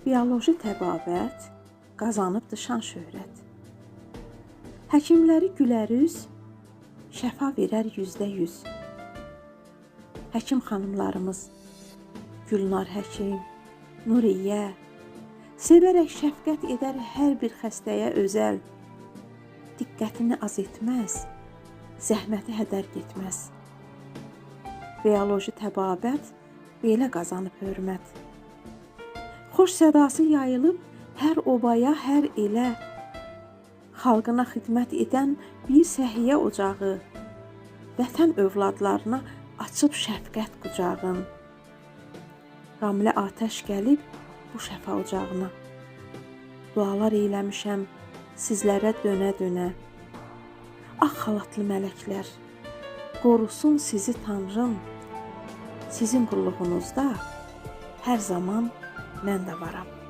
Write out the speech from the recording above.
Bioloji təbabət qazanıbdı şan şöhrət. Həkimləri gülərüz, şəfa verər 100%. Həkim xanımlarımız Gülnar həkim, Nuriyyə, sevərək şəfqət edər hər bir xəstəyə özəl. Diqqətini az etməz, zəhməti hədər getməz. Bioloji təbabət belə qazanıb hörmət. Xoş sədası yayılıb hər obaya, hər elə. Xalqına xidmət edən bir səhiyyə ocağı, vətən övladlarına açıb şəfqət qucağın. Ramilə atəş gəlib bu şəfa ocağına. Dualar eyləmişəm sizlərə dönə-dönə. Ağ xalatlı mələklər, qorusun sizi Tanrım. Sizin qulluğunuzda hər zaman mən də varam.